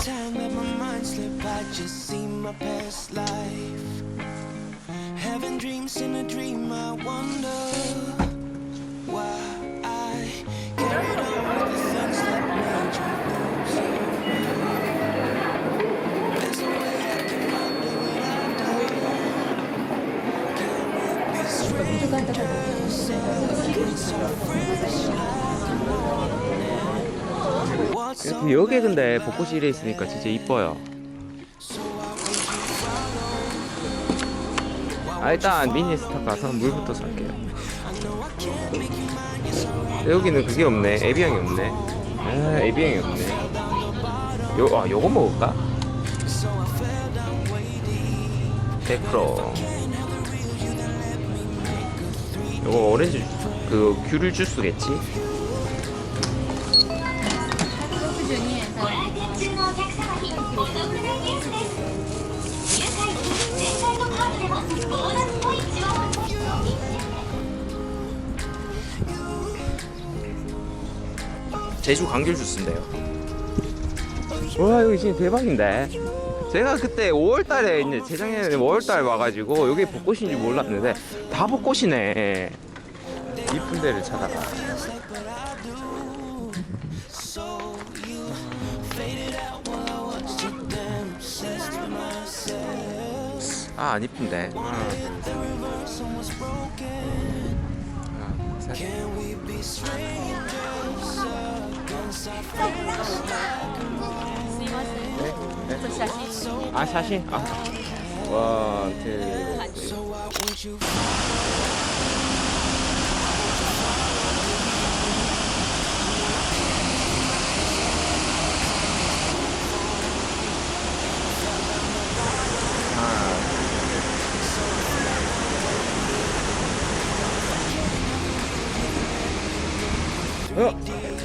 time let my mind slip, I just see my past life. Having dreams in a dream, I wonder why I carried on with the things that made you lose your way. There's a way I can undo what I've done. Can we be strangers? So fresh like the morning. What's so 여기 근데 벚꽃이 이래 있으니까 진짜 이뻐요. 일단 미니스탑 가서 물부터 살게요. 여기는 그게 없네. 에비앙이 없네. 에비앙이 없네. 요거 먹을까? 데크로. 요거 오렌지 그 귤 주스겠지? 제주 감귤 주스인데요. 와, 여기 진짜 대박인데. 제가 그때 5월달에 이제 재작년에 5월달 와가지고 여기 벚꽃인지 몰랐는데 다 벚꽃이네. 이쁜 데를 찾아가. 안 이쁜데. 사진? 원, 투,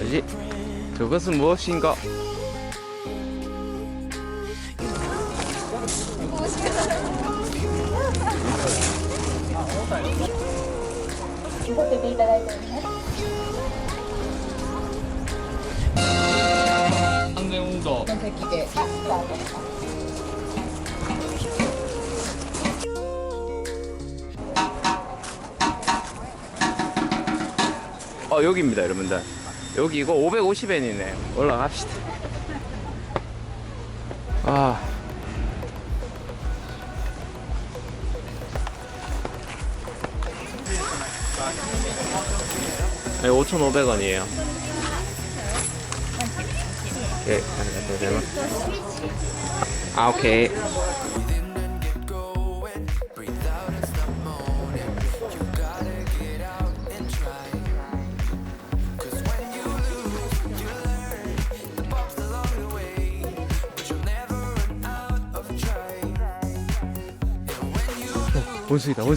뭐지? 저것은 무엇인가? 한국도 여기입니다, 여러분들. 여기 이거 550엔이네. 올라갑시다. 네, 5,500원이에요. 오케이. 오케이. 원숭이다. 오.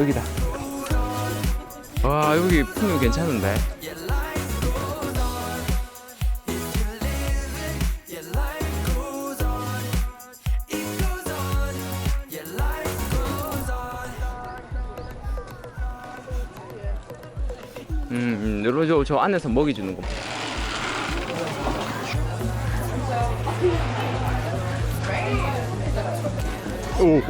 여기다. 와, 여기 풍경 괜찮은데? 저 안에서 먹이 주는 거. 오.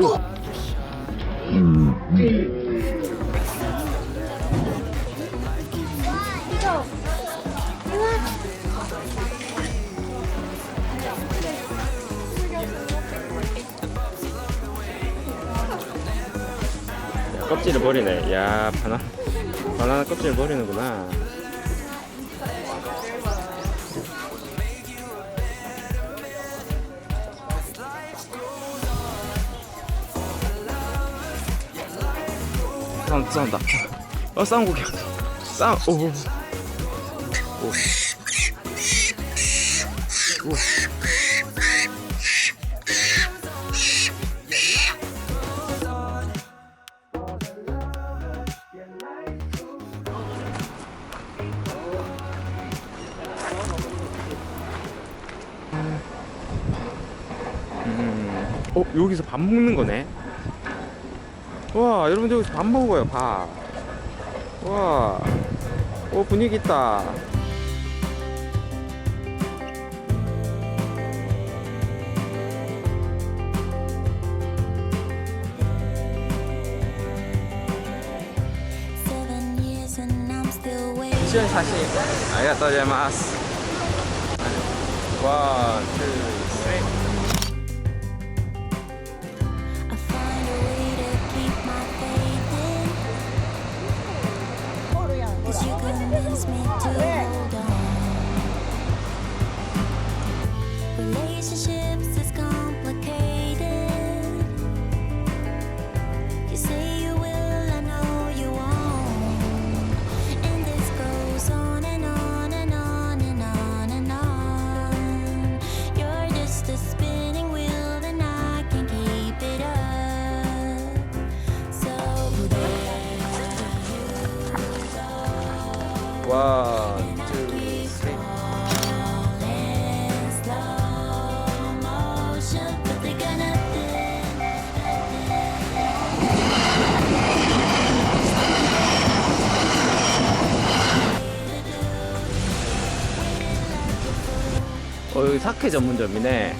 껍질을 버리네. 야, 바나나 껍질을 버리는구나. 싸운다. 싸운 고기. 오. 여기서 밥 먹는 거네. 와, 여러분들 여기서 밥 먹어요, 밥. 와, 오, 분위기 있다. 미션 사진. 아리가또 고자이마스. 원, 투, 쓰리. Relationships is complicated. You say you will, I know you won't. And this goes on and on and on and on and on. You're just a spinning wheel and I can keep it up. So there you go. 원, 투, 쓰리. In slow motion, but they got nothing. 여기 사케 전문점이네.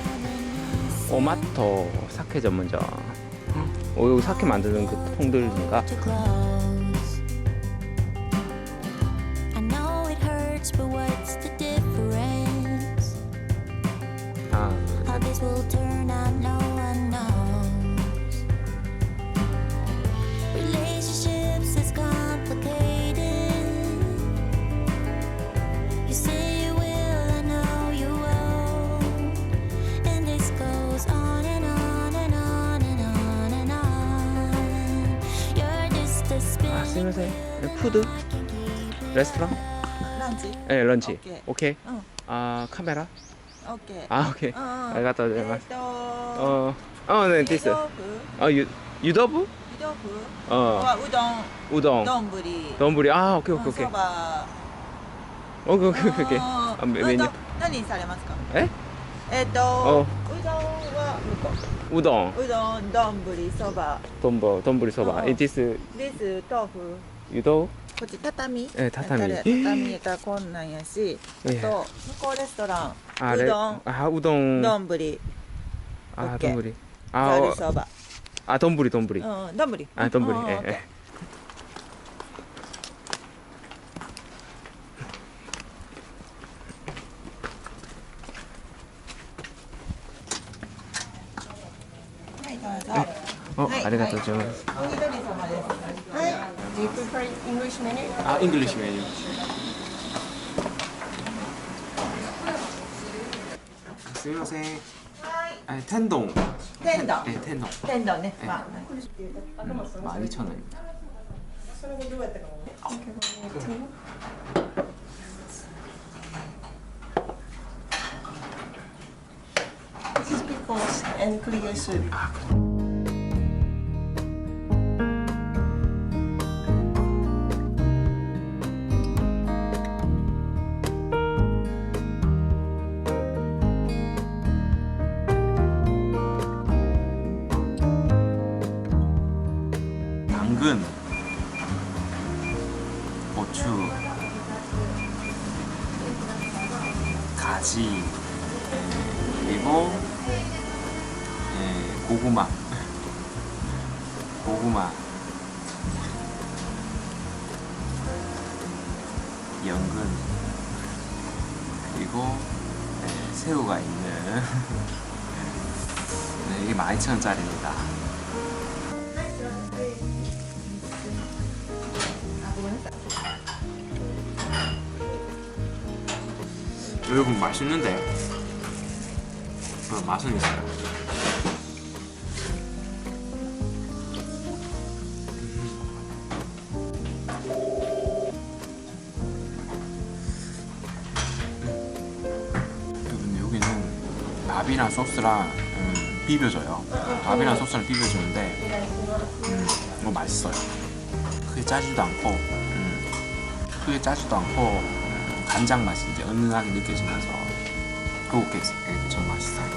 오마토 사케 전문점. 여기 사케 만드는 그 통들인가? To close. I know it hurts, but what's the difference? 아, How this will turn out, no one knows. Relationships is complicated. You say you will, I know you won't. And this goes on and on and on and on and on. You're just a 아, spinning 스미마셍. 푸드? 레스토랑? 런치. 네, 런치. 오케이. 오케이. 응. 아, 카메라? 오케이. 아, 오케이. 아리가또 고자이마스. 네, 디스. 유더부? 유도부. 우동. 우동. 돈부리. 돈부리. 아, 오케이, 오케이, 오케이. 소바. 오케이, 오케이, 오케이. 아, 메뉴. 何されますか？え？うどんは向こうどん。う。うどん、丼、そば。돈부리 소바. 어. 디스です豆腐。 유도? こっち畳。畳。畳やったらこんなんやし。あええと向こうレストラン。 아, うどん、 아, 우동. 丼、 아, 오케이. 돈부리. ざ 아, るそば。 아, 돈부리. うん、丼。 아, 돈부리. うん 예, オッケー 예. 아리가또 고자이마스. お一人様です。はい。 Do you prefer English menu? 아, 잉글리시 메뉴. 스미마셍. はい。 아니, 텐동. 天丼。 네, 텐동. 天丼ね。えまあ。 12,000원입니다. This is pickles and clear soup. 당근, 고추, 가지, 그리고 고구마, 연근, 그리고 새우가 있는 네, 이게 12,000원짜리입니다. 여러분 맛있는데 맛은 있어요. 여러분 여기는 밥이랑 소스랑 비벼줘요. 밥이랑 소스랑 비벼주는데 이거 맛있어요. 크게 짜지도 않고 간장 맛이 이제 은은하게 느껴지면서 그렇게 좀 맛있어요.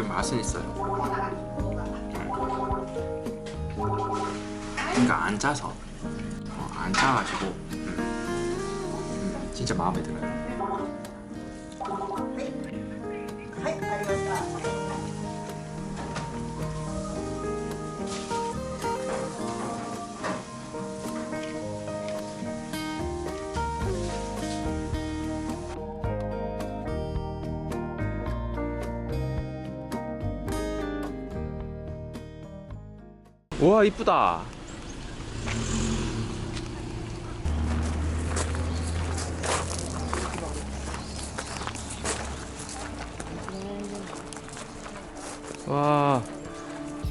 맛은 있어요. 그러니까 안 짜서 안 짜가지고 진짜 마음에 들어요. はい、ありました。 우와 이쁘다. 와,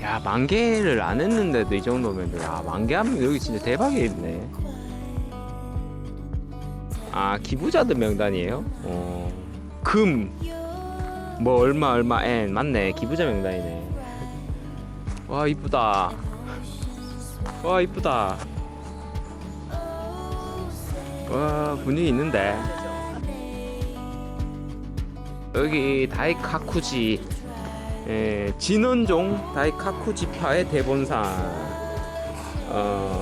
야, 10,000개를 안 했는데도 이 정도면, 야, 10,000개 하면 여기 진짜 대박이겠네. 아, 기부자들 명단이에요? 금, 뭐, 얼마, N. 맞네. 기부자 명단이네. 와, 이쁘다. 와, 이쁘다. 와, 분위기 있는데. 여기 다이카쿠지. 진원종 다이카쿠지파의 대본산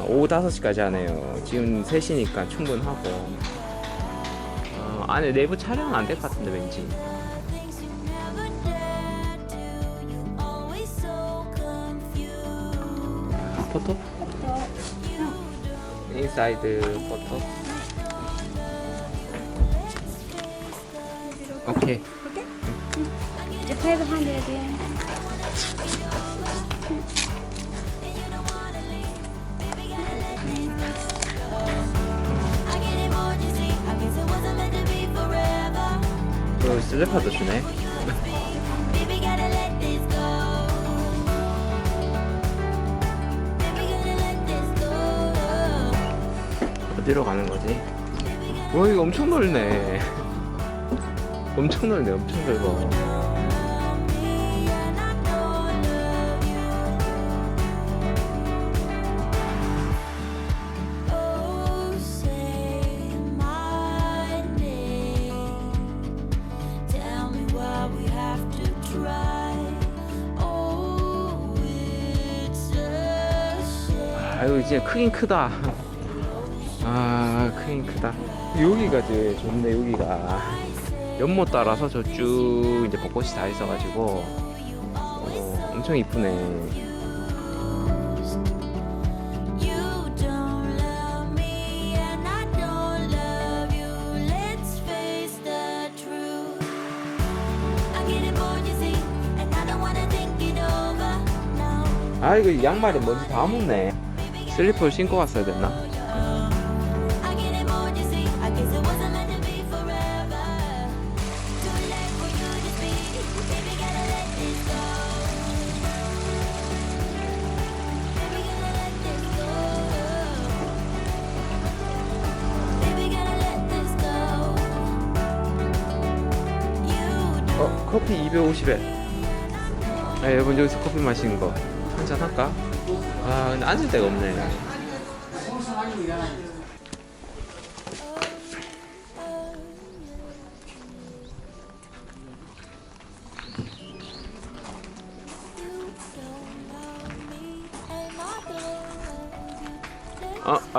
오후 5시까지 하네요. 지금 3시니까 충분하고 안에 내부 촬영은 안 될 것 같은데 왠지. 포토? 인사이드 포토. 오케이. The 500 yen. 슬리퍼도 주네. 어디로 가는 거지? 와, 이거 엄청 넓네. 엄청 넓네, 엄청 넓어. 아유, 이제 크긴 크다. 아, 크긴 크다. 여기가 제일 좋네, 여기가. 연못 따라서 저쭉 이제 벚꽃이 다 있어가지고, 엄청 이쁘네. 아, 이거 양말에 먼지 다 묻네. 슬리퍼를 신고 갔어야 됐나? 커피 250엔. 아, 여러분 여기서 커피 마시는 거 한잔 할까? 아, 근데 앉을 데가 없네.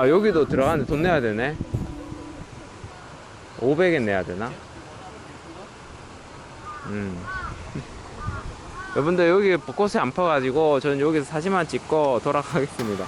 여기도 들어가는데 돈 내야 되네. 500엔 내야 되나? 여러분들 여기 벚꽃에 안 파가지고 저는 여기서 사진만 찍고 돌아가겠습니다.